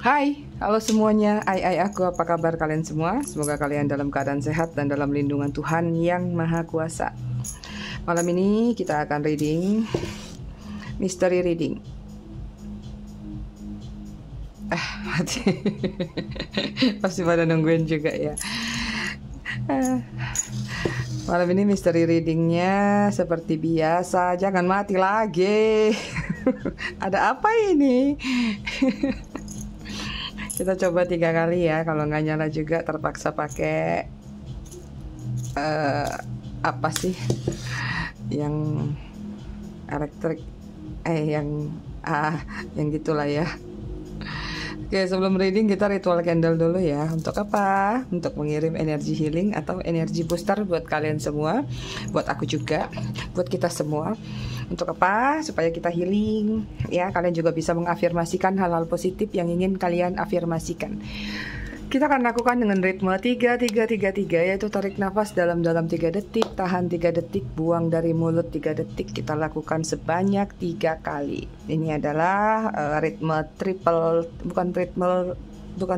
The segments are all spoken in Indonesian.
Hai, halo semuanya. Aku, apa kabar kalian semua? Semoga kalian dalam keadaan sehat dan dalam lindungan Tuhan yang Maha Kuasa. Malam ini kita akan reading mystery reading. Pasti pada nungguin juga ya. Malam ini mystery readingnya seperti biasa. Jangan mati lagi. Ada apa ini? Kita coba 3 kali ya. Kalau nggak nyala juga terpaksa pakai apa sih yang elektrik, yang gitulah ya. Oke, sebelum reading kita ritual candle dulu ya. Untuk apa? Untuk mengirim energi healing atau energi booster buat kalian semua, buat aku juga, buat kita semua. Untuk apa? Supaya kita healing ya. Kalian juga bisa mengafirmasikan hal-hal positif yang ingin kalian afirmasikan. Kita akan lakukan dengan ritme 3-3-3-3, yaitu tarik nafas dalam-dalam 3 detik, tahan 3 detik, buang dari mulut 3 detik. Kita lakukan sebanyak 3 kali. Ini adalah ritme triple, bukan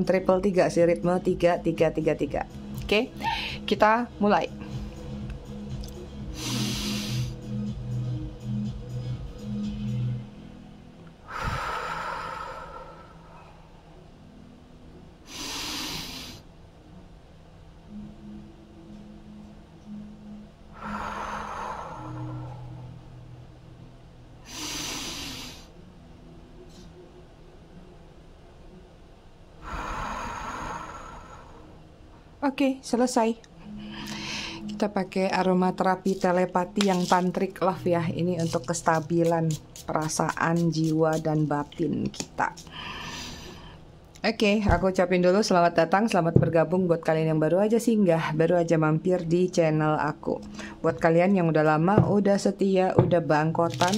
triple 3 sih, ritme 3-3-3-3. Oke, kita mulai. Oke, selesai. Kita pakai aromaterapi telepati yang tantrik love ya. Ini untuk kestabilan perasaan, jiwa, dan batin kita. Oke, aku ucapin dulu selamat datang, selamat bergabung buat kalian yang baru aja singgah, baru aja mampir di channel aku. Buat kalian yang udah lama, udah setia, udah bangkotan,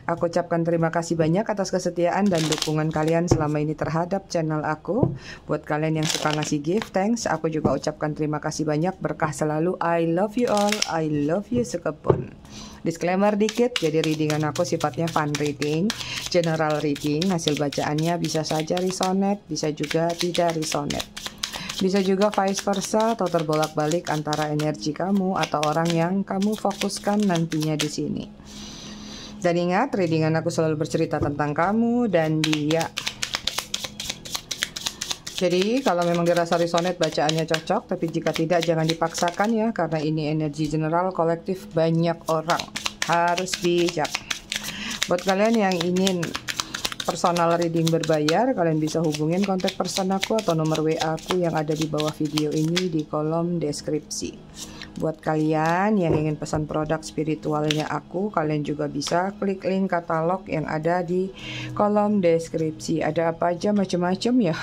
aku ucapkan terima kasih banyak atas kesetiaan dan dukungan kalian selama ini terhadap channel aku. Buat kalian yang suka ngasih gift, thanks. Aku juga ucapkan terima kasih banyak, berkah selalu. I love you all, I love you sekepun. Disclaimer dikit, jadi readingan aku sifatnya fun reading, general reading. Hasil bacaannya bisa saja resonate, bisa juga tidak resonate. Bisa juga vice versa atau terbolak-balik antara energi kamu atau orang yang kamu fokuskan nantinya di sini. Dan ingat, readingan aku selalu bercerita tentang kamu dan dia. Jadi kalau memang dirasa resonate bacaannya cocok, tapi jika tidak jangan dipaksakan ya, karena ini energi general kolektif banyak orang. Harus bijak. Buat kalian yang ingin personal reading berbayar, kalian bisa hubungin kontak person aku atau nomor WA aku yang ada di bawah video ini di kolom deskripsi. Buat kalian yang ingin pesan produk spiritualnya aku, kalian juga bisa klik link katalog yang ada di kolom deskripsi. Ada apa aja, macam-macam ya.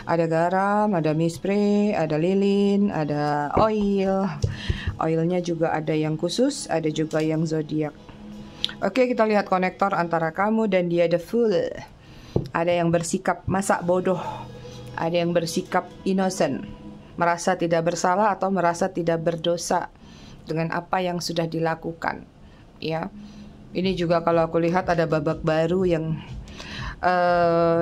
Ada garam, ada mispray, ada lilin, ada oil. Oilnya juga ada yang khusus, ada juga yang zodiak. Oke, kita lihat konektor antara kamu dan dia, the fool. Ada yang bersikap masa bodoh, ada yang bersikap innocent, merasa tidak bersalah atau merasa tidak berdosa dengan apa yang sudah dilakukan ya. Ini juga kalau aku lihat ada babak baru yang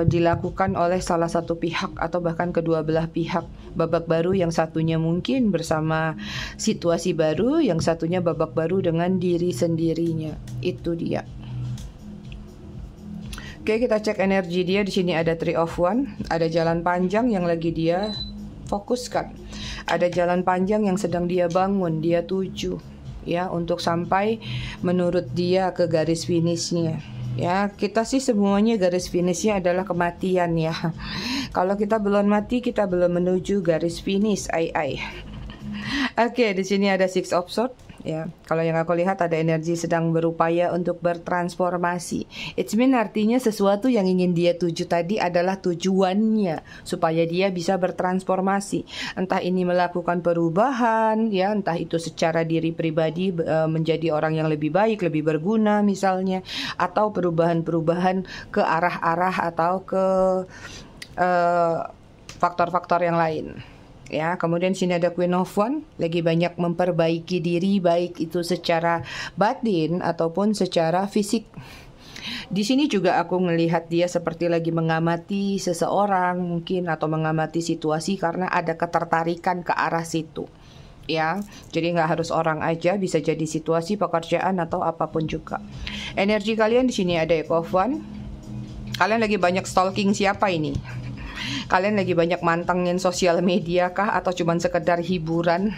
dilakukan oleh salah satu pihak atau bahkan kedua belah pihak. Babak baru yang satunya mungkin bersama situasi baru, yang satunya babak baru dengan diri sendirinya. Itu dia. Oke, kita cek energi dia. Di sini ada Three of Wands, ada jalan panjang yang lagi dia fokuskan. Ada jalan panjang yang sedang dia bangun, dia tuju ya, untuk sampai menurut dia ke garis finishnya. Ya, kita sih semuanya garis finishnya adalah kematian ya. Kalau kita belum mati, kita belum menuju garis finish. Oke, di sini ada Six of Swords ya. Kalau yang aku lihat ada energi sedang berupaya untuk bertransformasi. It's mean artinya sesuatu yang ingin dia tuju tadi adalah tujuannya supaya dia bisa bertransformasi. Entah ini melakukan perubahan ya, entah itu secara diri pribadi menjadi orang yang lebih baik, lebih berguna misalnya, atau perubahan-perubahan ke arah-arah atau ke faktor-faktor yang lain. Ya, kemudian sini ada Queen of Wands, lagi banyak memperbaiki diri, baik itu secara batin ataupun secara fisik. Di sini juga aku melihat dia seperti lagi mengamati seseorang mungkin, atau mengamati situasi karena ada ketertarikan ke arah situ. Ya, jadi nggak harus orang aja, bisa jadi situasi pekerjaan atau apapun juga. Energi kalian di sini ada Eight of Wands. Kalian lagi banyak stalking siapa ini? Kalian lagi banyak mantengin sosial media kah, atau cuman sekedar hiburan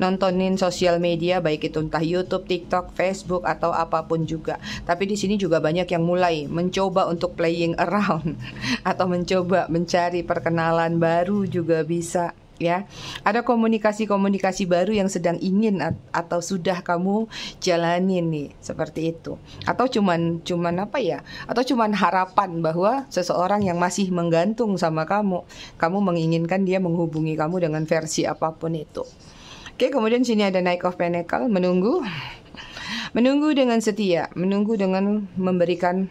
nontonin sosial media, baik itu entah YouTube, TikTok, Facebook atau apapun juga. Tapi di sini juga banyak yang mulai mencoba untuk playing around atau mencoba mencari perkenalan baru juga bisa. Ya, ada komunikasi-komunikasi baru yang sedang ingin atau sudah kamu jalanin nih, seperti itu. Atau cuman apa ya? Atau cuman harapan bahwa seseorang yang masih menggantung sama kamu menginginkan dia menghubungi kamu dengan versi apapun itu. Oke, kemudian sini ada Knight of Pentacles, menunggu dengan setia, menunggu dengan memberikan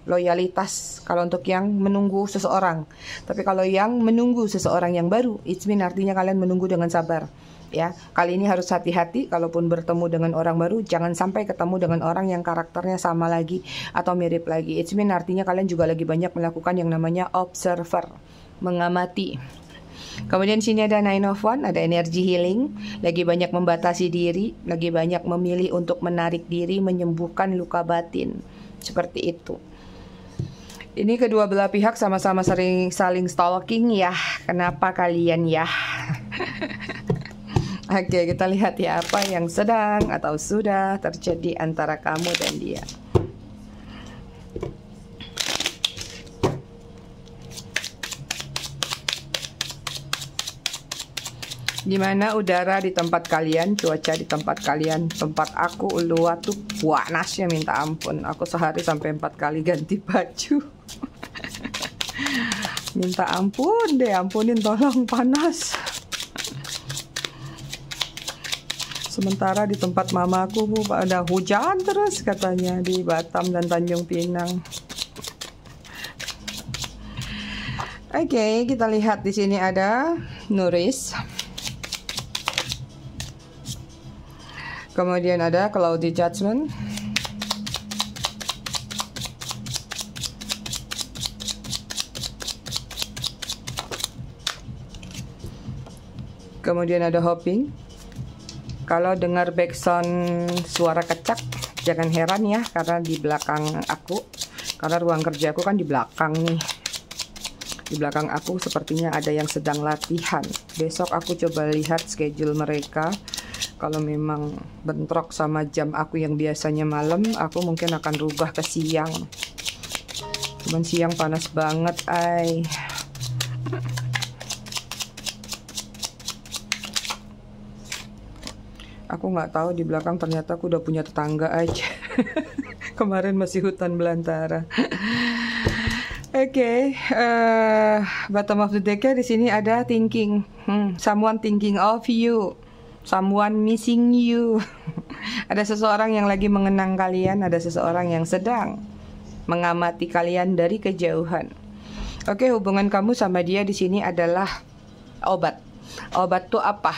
loyalitas kalau untuk yang menunggu seseorang. Tapi kalau yang menunggu seseorang yang baru, it's mean artinya kalian menunggu dengan sabar. Ya, kali ini harus hati-hati kalaupun bertemu dengan orang baru, jangan sampai ketemu dengan orang yang karakternya sama lagi atau mirip lagi. It's mean artinya kalian juga lagi banyak melakukan yang namanya observer, mengamati. Kemudian sini ada Nine of Wands, ada energi healing, lagi banyak membatasi diri, lagi banyak memilih untuk menarik diri, menyembuhkan luka batin, seperti itu. Ini kedua belah pihak sama-sama saling stalking ya. Kenapa kalian ya? Oke, kita lihat ya apa yang sedang atau sudah terjadi antara kamu dan dia. Gimana udara di tempat kalian, cuaca di tempat kalian? Tempat aku Ulua tuh panasnya minta ampun. Aku sehari sampai 4 kali ganti baju. Minta ampun deh, ampunin tolong, panas. Sementara di tempat mamaku ada hujan terus katanya di Batam dan Tanjung Pinang. Oke, kita lihat di sini ada Nuris. Kemudian ada Cloudy Judgment. Kemudian ada Hoping. Kalau dengar background suara kecak, jangan heran ya, karena di belakang aku, karena ruang kerja aku kan di belakang nih. Di belakang aku sepertinya ada yang sedang latihan. Besok aku coba lihat schedule mereka. Kalau memang bentrok sama jam aku yang biasanya malam, aku mungkin akan rubah ke siang. Cuman siang panas banget, ay. Aku nggak tahu di belakang ternyata aku udah punya tetangga aja. Kemarin masih hutan belantara. Oke, bottom of the deck di sini ada thinking. Someone thinking of you. Someone missing you. Ada seseorang yang lagi mengenang kalian, ada seseorang yang sedang mengamati kalian dari kejauhan. Oke, hubungan kamu sama dia di sini adalah obat. Obat tuh apa?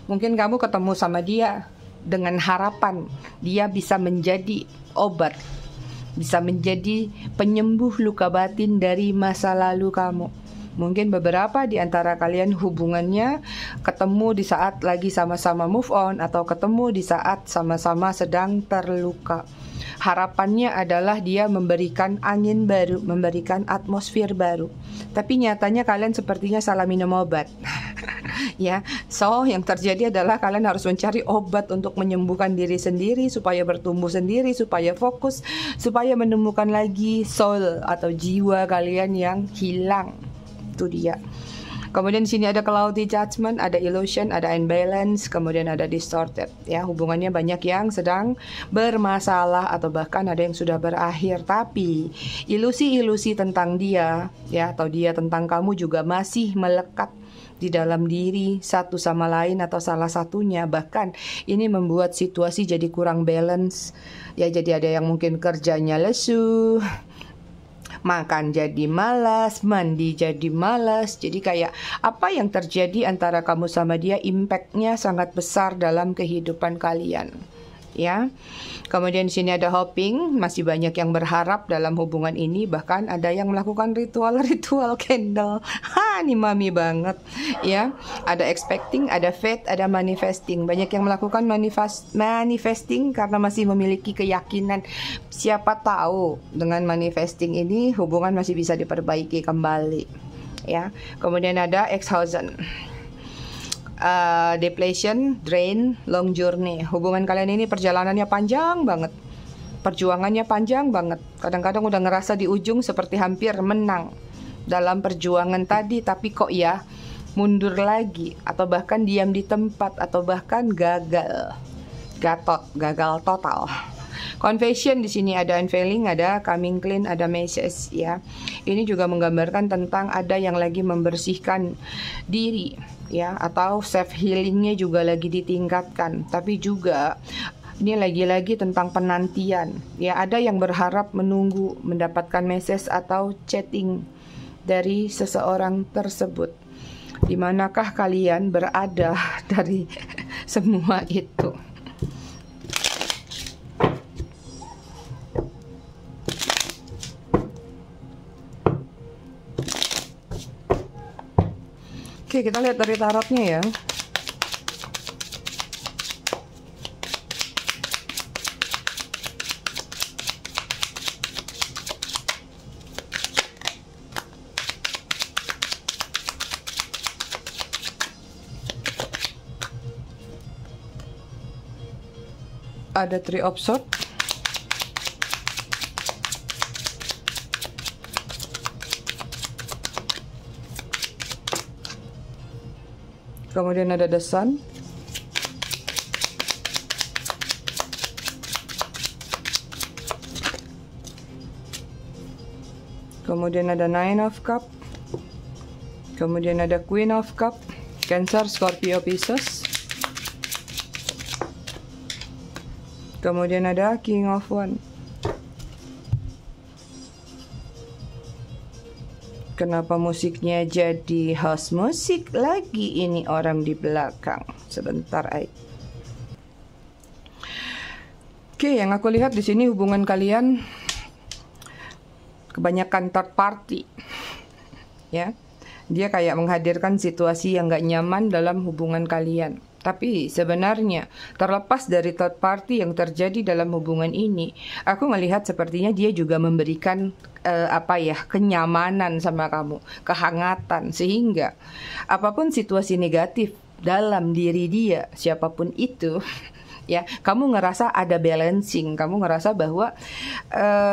Mungkin kamu ketemu sama dia dengan harapan dia bisa menjadi obat, bisa menjadi penyembuh luka batin dari masa lalu kamu. Mungkin beberapa di antara kalian hubungannya ketemu di saat lagi sama-sama move on, atau ketemu di saat sama-sama sedang terluka. Harapannya adalah dia memberikan angin baru, memberikan atmosfer baru. Tapi nyatanya kalian sepertinya salah minum obat. Ya, so yang terjadi adalah kalian harus mencari obat untuk menyembuhkan diri sendiri, supaya bertumbuh sendiri, supaya fokus, supaya menemukan lagi soul atau jiwa kalian yang hilang. Itu dia. Kemudian di sini ada Cloudy Judgment, ada Illusion, ada Imbalance, kemudian ada Distorted. Ya, hubungannya banyak yang sedang bermasalah atau bahkan ada yang sudah berakhir. Tapi ilusi-ilusi tentang dia, ya, atau dia tentang kamu juga masih melekat di dalam diri satu sama lain atau salah satunya. Bahkan ini membuat situasi jadi kurang balance. Ya, jadi ada yang mungkin kerjanya lesu, makan jadi malas, mandi jadi malas. Jadi kayak apa yang terjadi antara kamu sama dia, impactnya sangat besar dalam kehidupan kalian. ya. Kemudian di sini ada hoping, masih banyak yang berharap dalam hubungan ini, bahkan ada yang melakukan ritual-ritual candle. Ini mami banget, ya. Ada expecting, ada faith, ada manifesting. Banyak yang melakukan manifesting karena masih memiliki keyakinan. Siapa tahu dengan manifesting ini hubungan masih bisa diperbaiki kembali, ya. Kemudian ada exhaustion. Depletion, drain, long journey. Hubungan kalian ini perjalanannya panjang banget, perjuangannya panjang banget. Kadang-kadang udah ngerasa di ujung seperti hampir menang dalam perjuangan tadi, tapi kok ya mundur lagi, atau bahkan diam di tempat, atau bahkan gagal total. Confession di sini ada unveiling, ada coming clean, ada message, ya. Ini juga menggambarkan tentang ada yang lagi membersihkan diri, ya, atau self healingnya juga lagi ditingkatkan. Tapi juga ini lagi-lagi tentang penantian, ya. Ada yang berharap menunggu mendapatkan message atau chatting dari seseorang tersebut. Di manakah kalian berada dari semua itu? Oke, kita lihat dari tarotnya ya. Ada Three of Swords. Kemudian ada The Sun. Kemudian ada Nine of Cup. Kemudian ada Queen of Cup. Cancer, Scorpio, Pisces. Kemudian ada King of Wands. Kenapa musiknya jadi house musik lagi ini orang di belakang? Sebentar, Oke, yang aku lihat di sini hubungan kalian kebanyakan third party, ya. Dia kayak menghadirkan situasi yang gak nyaman dalam hubungan kalian. Tapi sebenarnya terlepas dari third party yang terjadi dalam hubungan ini, aku melihat sepertinya dia juga memberikan kenyamanan sama kamu, kehangatan, sehingga apapun situasi negatif dalam diri dia, siapapun itu, ya, kamu ngerasa ada balancing, kamu ngerasa bahwa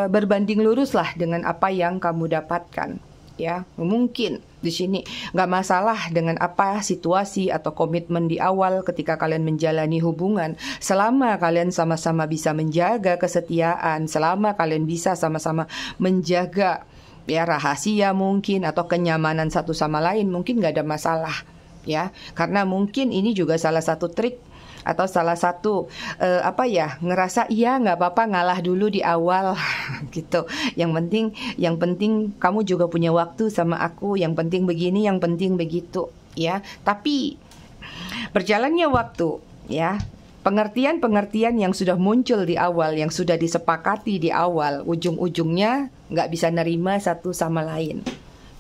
berbanding lurus lah dengan apa yang kamu dapatkan. Ya, mungkin di sini nggak masalah dengan apa situasi atau komitmen di awal ketika kalian menjalani hubungan, selama kalian sama-sama bisa menjaga kesetiaan, selama kalian bisa sama-sama menjaga ya rahasia mungkin atau kenyamanan satu sama lain, mungkin nggak ada masalah, ya. Karena mungkin ini juga salah satu trik atau salah satu ngerasa iya nggak apa-apa ngalah dulu di awal gitu. Yang penting kamu juga punya waktu sama aku, yang penting begini, yang penting begitu, ya. Tapi berjalannya waktu, ya, pengertian-pengertian yang sudah muncul di awal, yang sudah disepakati di awal, ujung-ujungnya nggak bisa nerima satu sama lain.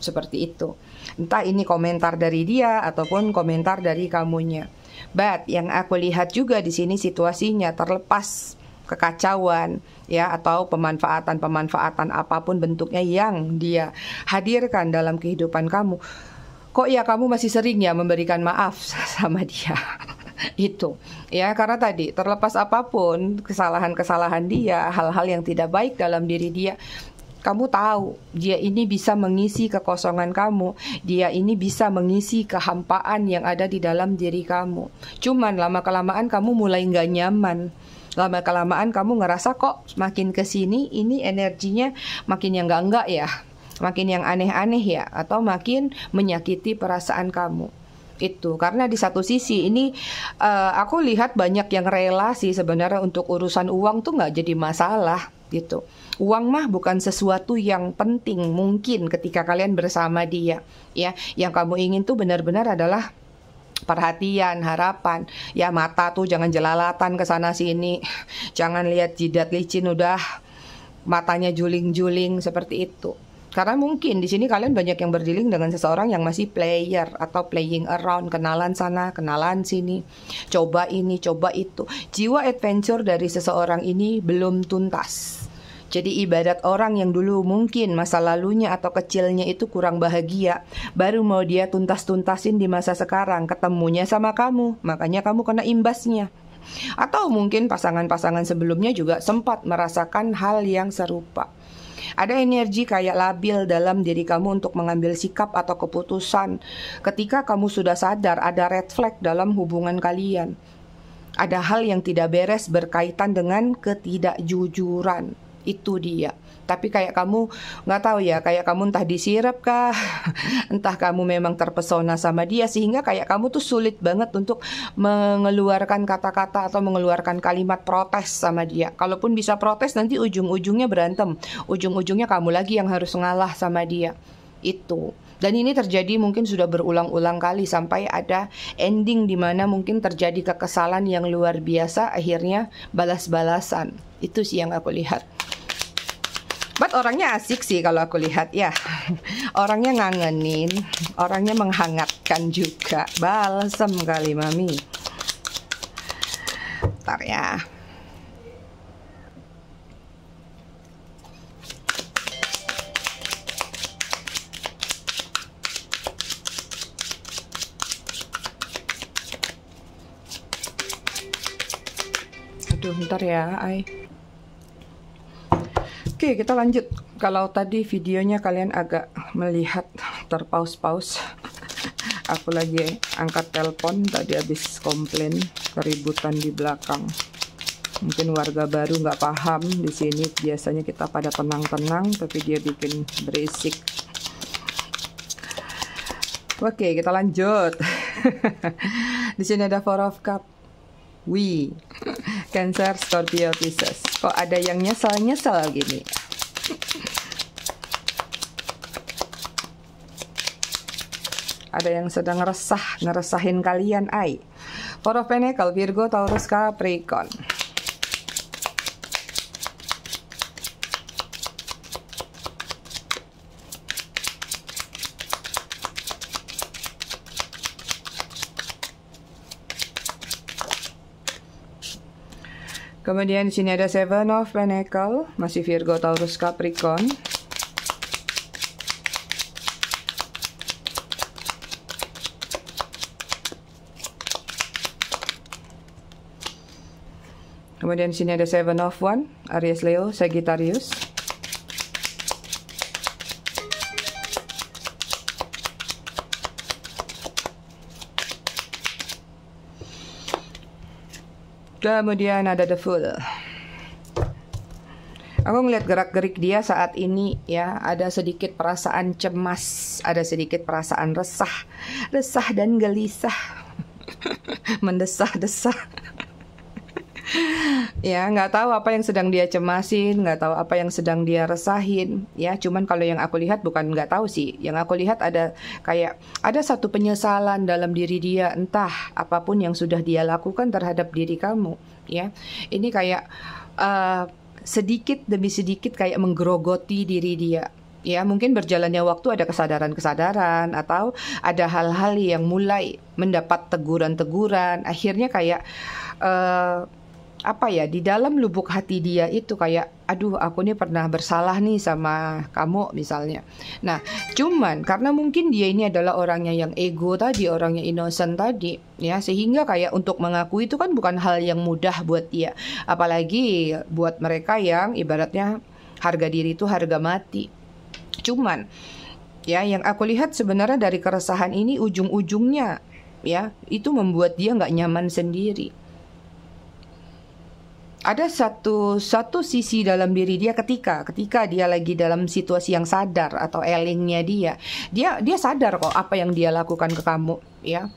Seperti itu. Entah ini komentar dari dia ataupun komentar dari kamunya. But yang aku lihat juga di sini situasinya terlepas kekacauan, ya, atau pemanfaatan apapun bentuknya yang dia hadirkan dalam kehidupan kamu. Kok ya kamu masih sering ya memberikan maaf sama dia? Itu, ya, karena tadi terlepas apapun kesalahan-kesalahan dia, hal-hal yang tidak baik dalam diri dia, kamu tahu dia ini bisa mengisi kekosongan kamu, dia ini bisa mengisi kehampaan yang ada di dalam diri kamu. Cuman lama-kelamaan kamu mulai nggak nyaman, lama-kelamaan kamu ngerasa kok makin kesini ini energinya makin yang enggak ya, makin yang aneh-aneh ya, atau makin menyakiti perasaan kamu. Itu karena di satu sisi ini aku lihat banyak yang rela sih sebenarnya untuk urusan uang tuh nggak jadi masalah gitu. Uang mah bukan sesuatu yang penting mungkin ketika kalian bersama dia, ya. Yang kamu ingin tuh benar-benar adalah perhatian, harapan. Ya mata tuh jangan jelalatan ke sana sini. Jangan lihat jidat licin udah matanya juling-juling seperti itu. Karena mungkin di sini kalian banyak yang berdealing dengan seseorang yang masih player atau playing around, kenalan sana, kenalan sini, coba ini, coba itu. Jiwa adventure dari seseorang ini belum tuntas. Jadi ibarat orang yang dulu mungkin masa lalunya atau kecilnya itu kurang bahagia, baru mau dia tuntas-tuntasin di masa sekarang, ketemunya sama kamu, makanya kamu kena imbasnya. Atau mungkin pasangan-pasangan sebelumnya juga sempat merasakan hal yang serupa. Ada energi kayak labil dalam diri kamu untuk mengambil sikap atau keputusan. Ketika kamu sudah sadar ada red flag dalam hubungan kalian. Ada hal yang tidak beres berkaitan dengan ketidakjujuran. Itu dia. Tapi kayak kamu nggak tahu ya, kayak kamu entah disirap kah, entah kamu memang terpesona sama dia sehingga kayak kamu tuh sulit banget untuk mengeluarkan kata-kata atau mengeluarkan kalimat protes sama dia. Kalaupun bisa protes nanti ujung-ujungnya berantem, ujung-ujungnya kamu lagi yang harus ngalah sama dia. Itu. Dan ini terjadi mungkin sudah berulang-ulang kali sampai ada ending di mana mungkin terjadi kekesalan yang luar biasa, akhirnya balas-balasan. Itu sih yang aku lihat. But orangnya asik sih kalau aku lihat ya. Orangnya ngangenin, orangnya menghangatkan juga. Balsam kali mami. Bentar ya. Aduh, bentar ya, Oke, kita lanjut. Kalau tadi videonya kalian agak melihat terpaus-paus, aku lagi angkat telepon, tadi habis komplain keributan di belakang. Mungkin warga baru nggak paham di sini. Biasanya kita pada tenang-tenang, tapi dia bikin berisik. Oke, kita lanjut. Di sini ada Four of Cups. Cancer, Scorpio, Pisces. Kok ada yang nyesal-nyesal gini? Ada yang sedang ngeresahin kalian, Four of Pentacles, Virgo, Taurus, Capricorn. Kemudian di sini ada Seven of Pentacles, masih Virgo, Taurus, Capricorn. Kemudian di sini ada Seven of Wands, Aries, Leo, Sagittarius. Kemudian ada The Fool. Aku ngeliat gerak-gerik dia saat ini ya, ada sedikit perasaan cemas, ada sedikit perasaan resah dan gelisah, mendesah-desah. Ya, nggak tahu apa yang sedang dia cemasin, nggak tahu apa yang sedang dia resahin. Ya, cuman kalau yang aku lihat bukan nggak tahu sih. Yang aku lihat ada kayak ada satu penyesalan dalam diri dia, entah apapun yang sudah dia lakukan terhadap diri kamu. Ya, ini kayak sedikit demi sedikit kayak menggerogoti diri dia. Ya, mungkin berjalannya waktu ada kesadaran-kesadaran atau ada hal-hal yang mulai mendapat teguran-teguran. Akhirnya kayak apa ya, di dalam lubuk hati dia itu kayak, aduh aku nih pernah bersalah nih sama kamu misalnya. Nah, cuman karena mungkin dia ini adalah orangnya yang ego tadi, orangnya innocent tadi, ya, sehingga kayak untuk mengakui itu kan bukan hal yang mudah buat dia. Apalagi buat mereka yang ibaratnya harga diri itu harga mati. Cuman, ya, yang aku lihat sebenarnya dari keresahan ini ujung-ujungnya, ya, itu membuat dia nggak nyaman sendiri. Ada satu sisi dalam diri dia ketika dia lagi dalam situasi yang sadar atau elingnya dia sadar kok apa yang dia lakukan ke kamu, ya.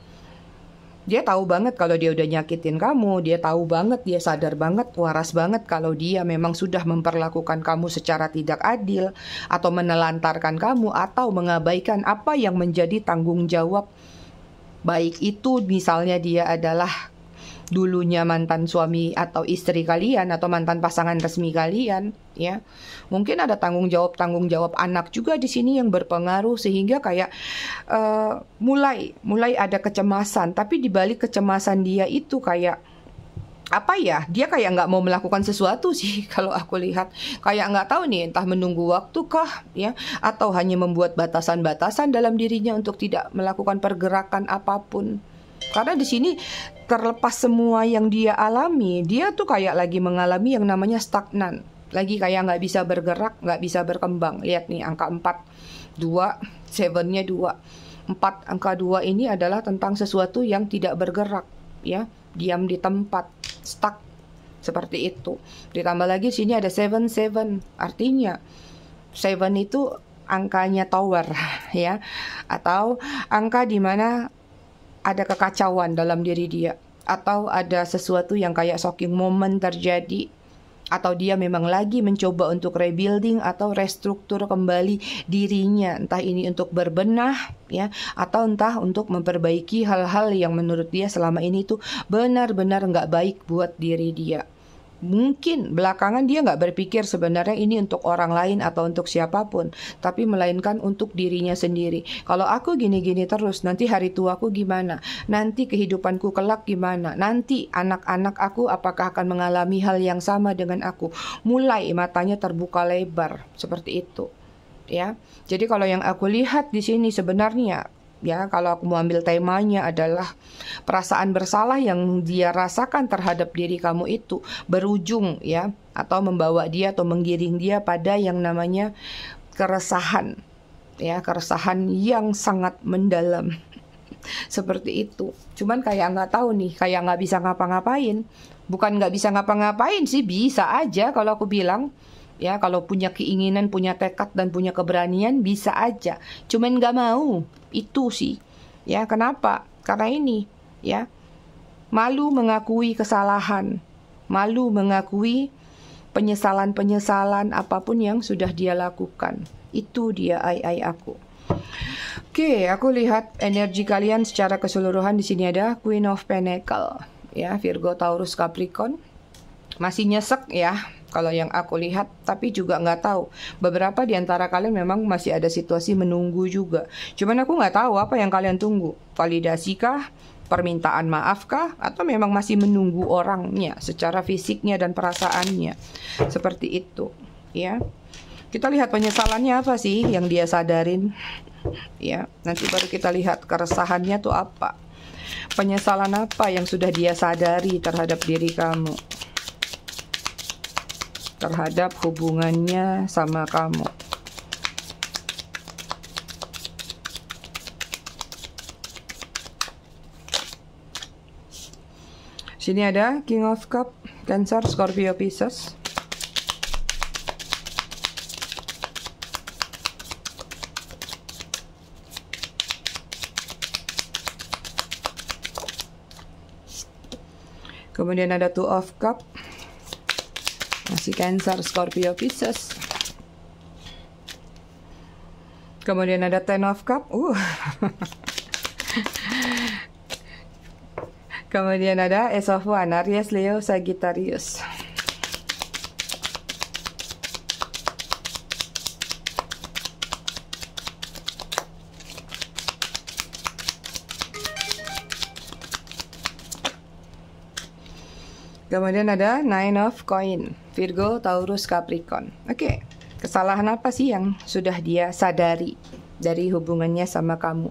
Dia tahu banget kalau dia udah nyakitin kamu, dia tahu banget, dia sadar banget, waras banget kalau dia memang sudah memperlakukan kamu secara tidak adil atau menelantarkan kamu atau mengabaikan apa yang menjadi tanggung jawab Baik itu misalnya dia adalah dulunya mantan suami atau istri kalian atau mantan pasangan resmi kalian, ya. Mungkin ada tanggung jawab anak juga di sini yang berpengaruh sehingga kayak mulai ada kecemasan, tapi di balik kecemasan dia itu kayak apa ya, dia kayak nggak mau melakukan sesuatu sih kalau aku lihat, kayak nggak tahu nih entah menunggu waktu kah ya, atau hanya membuat batasan-batasan dalam dirinya untuk tidak melakukan pergerakan apapun. Karena di sini terlepas semua yang dia alami, dia tuh kayak lagi mengalami yang namanya stagnan, lagi kayak nggak bisa bergerak, nggak bisa berkembang. Lihat nih angka 4, 2, 7-nya 2, 4, angka 2 ini adalah tentang sesuatu yang tidak bergerak, ya, diam di tempat, stuck, seperti itu. Ditambah lagi sini ada 7, artinya 7 itu angkanya tower, ya, atau angka di mana ada kekacauan dalam diri dia, atau ada sesuatu yang kayak shocking moment terjadi, atau dia memang lagi mencoba untuk rebuilding atau restruktur kembali dirinya, entah ini untuk berbenah ya, atau entah untuk memperbaiki hal-hal yang menurut dia selama ini tuh benar-benar nggak baik buat diri dia. Mungkin belakangan dia nggak berpikir sebenarnya ini untuk orang lain atau untuk siapapun, tapi melainkan untuk dirinya sendiri. Kalau aku gini-gini terus, nanti hari tuaku gimana? Nanti kehidupanku kelak gimana? Nanti anak-anak aku apakah akan mengalami hal yang sama dengan aku? Mulai matanya terbuka lebar seperti itu, ya. Jadi kalau yang aku lihat di sini sebenarnya, ya, kalau aku mau ambil temanya adalah perasaan bersalah yang dia rasakan terhadap diri kamu itu berujung ya, atau membawa dia atau menggiring dia pada yang namanya keresahan, ya, keresahan yang sangat mendalam. Seperti itu. Cuman kayak nggak tahu nih, kayak nggak bisa ngapa-ngapain. Bukan nggak bisa ngapa-ngapain sih, bisa aja kalau aku bilang. Ya, kalau punya keinginan, punya tekad, dan punya keberanian, bisa aja. Cuman nggak mau. Itu sih. Ya, kenapa? Karena ini, ya, malu mengakui kesalahan. Malu mengakui penyesalan-penyesalan apapun yang sudah dia lakukan. Itu dia ai aku. Oke, aku lihat energi kalian secara keseluruhan di sini ada Queen of Pentacle. Ya, Virgo, Taurus, Capricorn. Masih nyesek ya, kalau yang aku lihat, tapi juga nggak tahu. Beberapa di antara kalian memang masih ada situasi menunggu juga. Cuman aku nggak tahu apa yang kalian tunggu. Validasi kah? Permintaan maaf kah? Atau memang masih menunggu orangnya secara fisiknya dan perasaannya. Seperti itu, ya. Kita lihat penyesalannya apa sih yang dia sadarin. Ya, nanti baru kita lihat keresahannya tuh apa. Penyesalan apa yang sudah dia sadari terhadap diri kamu, terhadap hubungannya sama kamu. Sini ada King of Cup, Cancer, Scorpio, Pisces. Kemudian ada Two of Cup, masih Cancer, Scorpio, Pisces. Kemudian ada Ten of Cup. Kemudian ada Ace of Wands, Aries, Leo, Sagittarius. Kemudian ada Nine of Coin, Virgo, Taurus, Capricorn. Oke, kesalahan apa sih yang sudah dia sadari dari hubungannya sama kamu?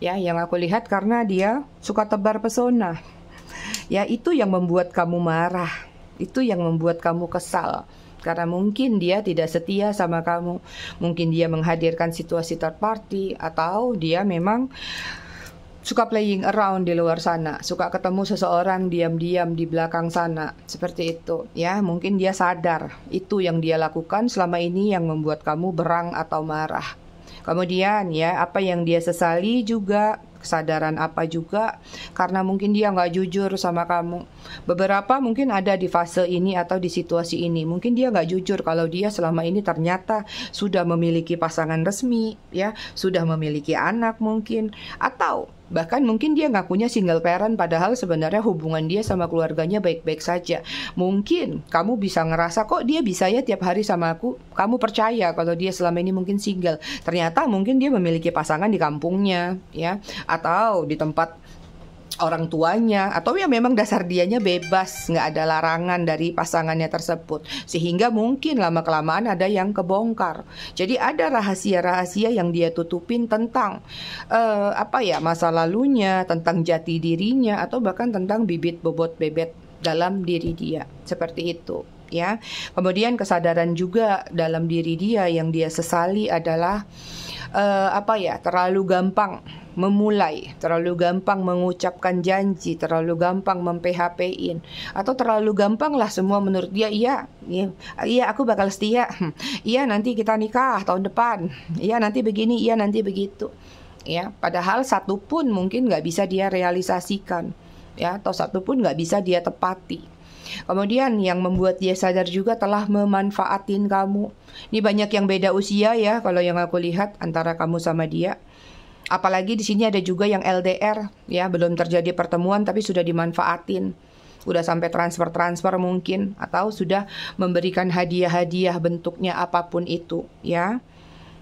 Ya, yang aku lihat karena dia suka tebar pesona. Ya, itu yang membuat kamu marah. Itu yang membuat kamu kesal. Karena mungkin dia tidak setia sama kamu. Mungkin dia menghadirkan situasi third party, atau dia memang suka playing around di luar sana, suka ketemu seseorang diam-diam di belakang sana, seperti itu. Ya, mungkin dia sadar itu yang dia lakukan selama ini yang membuat kamu berang atau marah. Kemudian ya, apa yang dia sesali juga, kesadaran apa juga, karena mungkin dia nggak jujur sama kamu. Beberapa mungkin ada di fase ini atau di situasi ini, mungkin dia nggak jujur kalau dia selama ini ternyata sudah memiliki pasangan resmi, ya, sudah memiliki anak mungkin, atau Bahkan mungkin dia ngakunya single parent, padahal sebenarnya hubungan dia sama keluarganya baik-baik saja. Mungkin kamu bisa ngerasa, kok dia bisa ya tiap hari sama aku. Kamu percaya kalau dia selama ini mungkin single. Ternyata mungkin dia memiliki pasangan di kampungnya, ya, atau di tempat orang tuanya, atau ya memang dasar dianya bebas, nggak ada larangan dari pasangannya tersebut, sehingga mungkin lama-kelamaan ada yang kebongkar. Jadi ada rahasia-rahasia yang dia tutupin tentang masa lalunya, tentang jati dirinya, atau bahkan tentang bibit bobot bebet dalam diri dia, seperti itu, ya. Kemudian kesadaran juga dalam diri dia yang dia sesali adalah terlalu gampang memulai, terlalu gampang mengucapkan janji, terlalu gampang mem-PHP-in, atau terlalu gampang lah semua menurut dia. Iya aku bakal setia, iya nanti kita nikah tahun depan, iya nanti begini, iya nanti begitu, ya. Padahal satu pun mungkin nggak bisa dia realisasikan, ya, atau satu pun nggak bisa dia tepati. Kemudian yang membuat dia sadar juga telah memanfaatin kamu. Ini banyak yang beda usia ya kalau yang aku lihat antara kamu sama dia. Apalagi di sini ada juga yang LDR, ya, belum terjadi pertemuan tapi sudah dimanfaatin. Udah sampai transfer mungkin, atau sudah memberikan hadiah-hadiah bentuknya apapun itu, ya.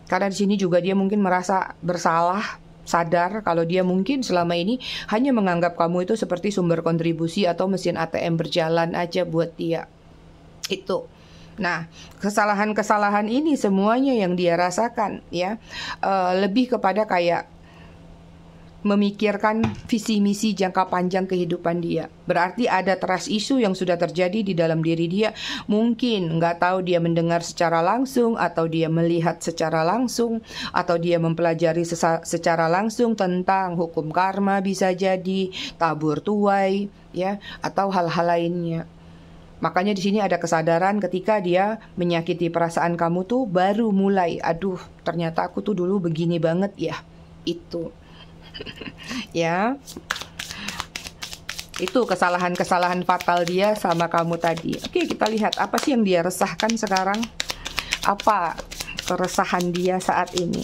Karena di sini juga dia mungkin merasa bersalah, sadar kalau dia mungkin selama ini hanya menganggap kamu itu seperti sumber kontribusi atau mesin ATM berjalan aja buat dia. Itu. Nah, kesalahan-kesalahan ini semuanya yang dia rasakan, ya, lebih kepada kayak memikirkan visi misi jangka panjang kehidupan dia. Berarti ada trust issue yang sudah terjadi di dalam diri dia. Mungkin nggak tahu dia mendengar secara langsung, atau dia melihat secara langsung, atau dia mempelajari secara langsung tentang hukum karma, bisa jadi tabur tuai, ya, atau hal-hal lainnya. Makanya di sini ada kesadaran ketika dia menyakiti perasaan kamu tuh baru mulai, aduh ternyata aku tuh dulu begini banget ya. Itu ya, itu kesalahan-kesalahan fatal dia sama kamu tadi. Oke, kita lihat apa sih yang dia resahkan sekarang. Apa keresahan dia saat ini?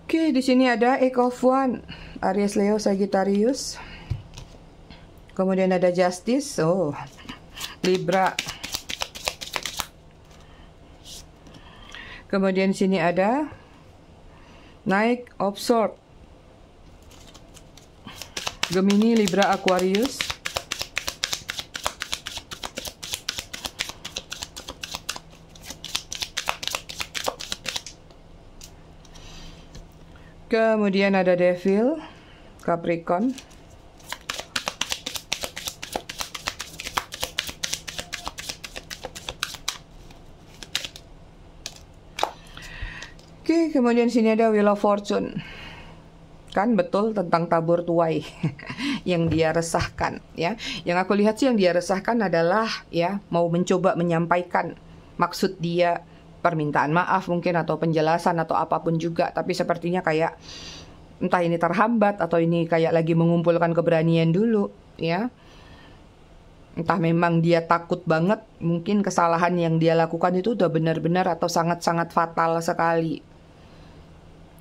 Oke, di sini ada Eight of Wands, Aries, Leo, Sagittarius. Kemudian ada Justice, Libra. Kemudian di sini ada Knight of Swords, Gemini, Libra, Aquarius. Kemudian ada Devil, Capricorn. Oke, kemudian sini ada Wheel of Fortune. Kan betul tentang tabur tuai yang dia resahkan, ya. Yang aku lihat sih yang dia resahkan adalah, ya, mau mencoba menyampaikan maksud dia, permintaan maaf mungkin, atau penjelasan atau apapun juga, tapi sepertinya kayak entah ini terhambat atau ini kayak lagi mengumpulkan keberanian dulu, ya. Entah memang dia takut banget, mungkin kesalahan yang dia lakukan itu udah benar-benar atau sangat-sangat fatal sekali.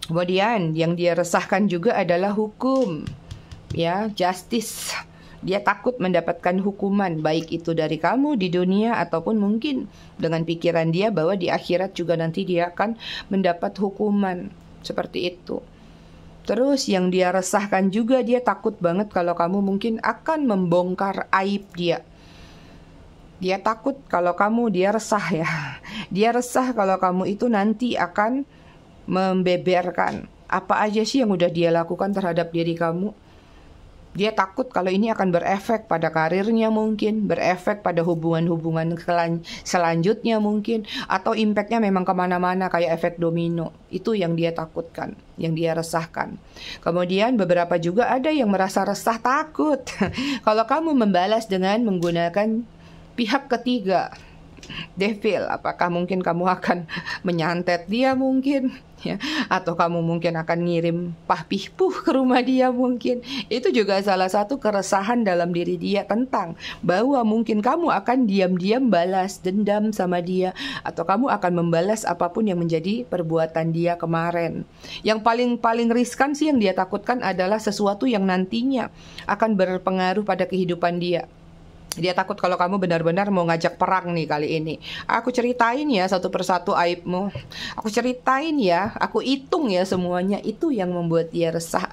Kemudian yang dia resahkan juga adalah hukum, ya, justice. Dia takut mendapatkan hukuman, baik itu dari kamu di dunia ataupun mungkin dengan pikiran dia bahwa di akhirat juga nanti dia akan mendapat hukuman, seperti itu. Terus yang dia resahkan juga, dia takut banget kalau kamu mungkin akan membongkar aib dia. Dia takut kalau kamu, dia resah ya. Dia resah kalau kamu itu nanti akan membeberkan apa aja sih yang udah dia lakukan terhadap diri kamu. Dia takut kalau ini akan berefek pada karirnya mungkin, berefek pada hubungan-hubungan selanjutnya mungkin, atau impactnya memang kemana-mana kayak efek domino. Itu yang dia takutkan, yang dia resahkan. Kemudian beberapa juga ada yang merasa resah, takut kalau kamu membalas dengan menggunakan pihak ketiga, Devil, apakah mungkin kamu akan menyantet dia mungkin, ya, atau kamu mungkin akan ngirim pah-pih-puh ke rumah dia mungkin. Itu juga salah satu keresahan dalam diri dia tentang bahwa mungkin kamu akan diam-diam balas dendam sama dia, atau kamu akan membalas apapun yang menjadi perbuatan dia kemarin. Yang paling riskan sih yang dia takutkan adalah sesuatu yang nantinya akan berpengaruh pada kehidupan dia. Dia takut kalau kamu benar-benar mau ngajak perang nih kali ini. Aku ceritain ya satu persatu aibmu. Aku ceritain ya, aku hitung ya semuanya. Itu yang membuat dia resah,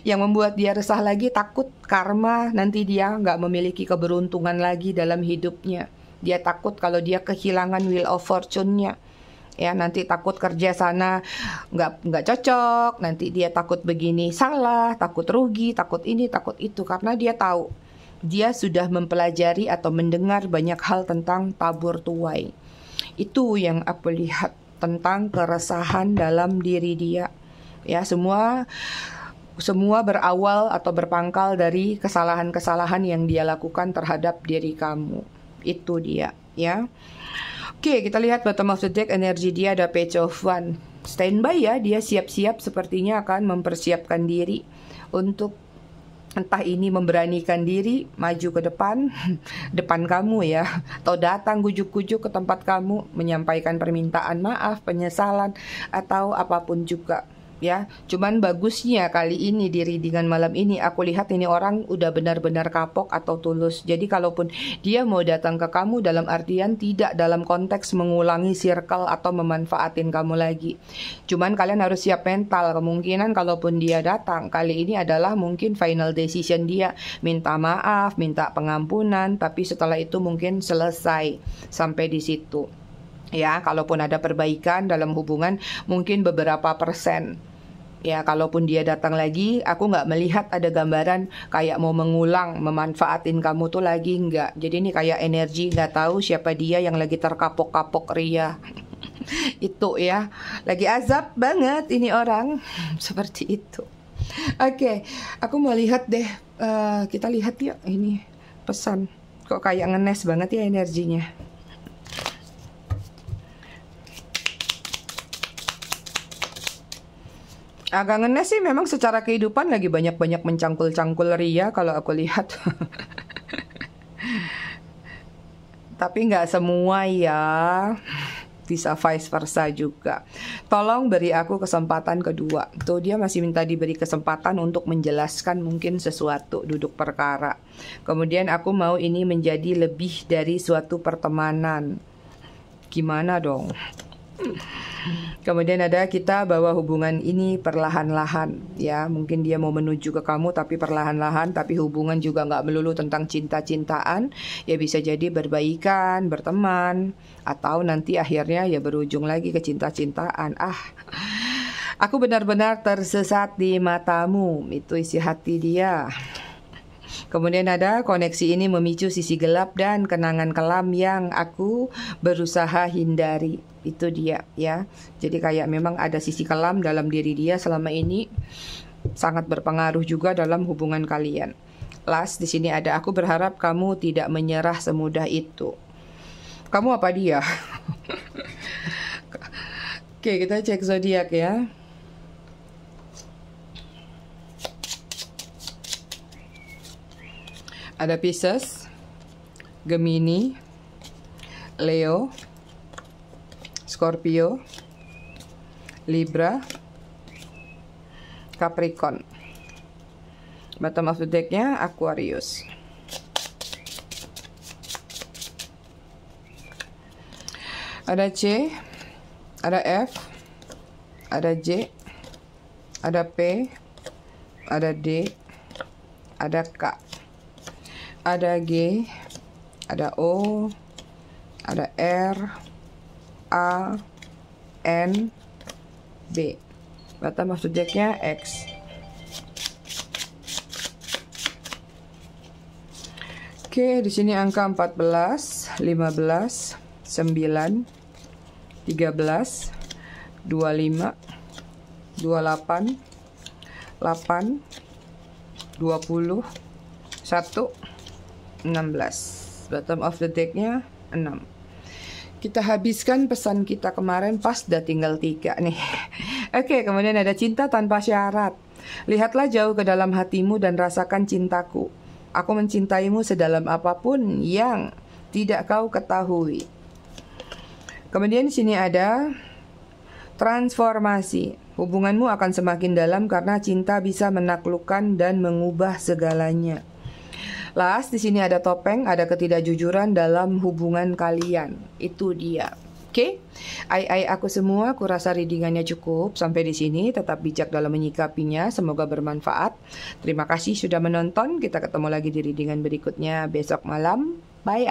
Yang membuat dia resah lagi, takut karma nanti dia nggak memiliki keberuntungan lagi dalam hidupnya. Dia takut kalau dia kehilangan wheel of fortune-nya. Ya, nanti takut kerja sana nggak cocok. Nanti dia takut begini salah, takut rugi, takut ini, takut itu. Karena dia tahu dia sudah mempelajari atau mendengar banyak hal tentang tabur tuai. Itu yang aku lihat tentang keresahan dalam diri dia. Ya, semua berawal atau berpangkal dari kesalahan-kesalahan yang dia lakukan terhadap diri kamu. Itu dia, ya. Oke, kita lihat bottom of the deck, energi dia ada Page of Wands. Standby ya, dia siap-siap sepertinya akan mempersiapkan diri untuk entah ini memberanikan diri maju ke depan kamu ya, atau datang gujuk-gujuk ke tempat kamu menyampaikan permintaan maaf, penyesalan, atau apapun juga. Ya, cuman bagusnya kali ini di readingan malam ini aku lihat ini orang udah benar-benar kapok atau tulus. Jadi kalaupun dia mau datang ke kamu dalam artian tidak dalam konteks mengulangi circle atau memanfaatin kamu lagi. Cuman kalian harus siap mental, kemungkinan kalaupun dia datang kali ini adalah mungkin final decision dia, minta maaf, minta pengampunan, tapi setelah itu mungkin selesai sampai di situ. Ya, kalaupun ada perbaikan dalam hubungan mungkin beberapa persen. Ya, kalaupun dia datang lagi, aku nggak melihat ada gambaran kayak mau mengulang, memanfaatin kamu tuh lagi, nggak. Jadi ini kayak energi nggak tahu siapa dia yang lagi terkapok-kapok ria. Itu ya, lagi azab banget ini orang. Seperti itu. Oke, aku mau lihat deh. Kita lihat yuk ini pesan. Kok kayak ngenes banget ya energinya. Agak ngenes sih memang secara kehidupan lagi banyak-banyak mencangkul-cangkul ria kalau aku lihat. Tapi nggak semua ya. Bisa vice versa juga. Tolong beri aku kesempatan kedua. Tuh dia masih minta diberi kesempatan untuk menjelaskan mungkin sesuatu, duduk perkara. Kemudian aku mau ini menjadi lebih dari suatu pertemanan. Gimana dong? Kemudian ada kita bahwa hubungan ini perlahan-lahan ya, mungkin dia mau menuju ke kamu tapi perlahan-lahan, tapi hubungan juga nggak melulu tentang cinta-cintaan ya, bisa jadi berbaikan, berteman, atau nanti akhirnya ya berujung lagi ke cinta-cintaan. Aku benar-benar tersesat di matamu, itu isi hati dia. Kemudian ada koneksi ini memicu sisi gelap dan kenangan kelam yang aku berusaha hindari. Itu dia ya. Jadi kayak memang ada sisi kelam dalam diri dia selama ini, sangat berpengaruh juga dalam hubungan kalian. Last di sini ada aku berharap kamu tidak menyerah semudah itu. Kamu apa dia? Oke, kita cek zodiak ya. Ada Pisces, Gemini, Leo, Scorpio, Libra, Capricorn. Bottom of the deck-nya Aquarius. Ada C, ada F, ada J, ada P, ada D, ada K, ada G, ada O, ada R, A, N, B. Bottom of the deck-nya X. Oke, di sini angka 14, 15, 9, 13, 25, 28, 8, 20, 1, 16. Bottom of the deck-nya 6. Kita habiskan pesan kita kemarin pas udah tinggal 3 nih. Oke, kemudian ada cinta tanpa syarat. Lihatlah jauh ke dalam hatimu dan rasakan cintaku. Aku mencintaimu sedalam apapun yang tidak kau ketahui. Kemudian di sini ada transformasi. Hubunganmu akan semakin dalam karena cinta bisa menaklukkan dan mengubah segalanya. Last, di sini ada topeng, ada ketidakjujuran dalam hubungan kalian. Itu dia. Oke, aku semua, aku rasa readingannya cukup sampai di sini. Tetap bijak dalam menyikapinya. Semoga bermanfaat. Terima kasih sudah menonton. Kita ketemu lagi di readingan berikutnya besok malam. Bye,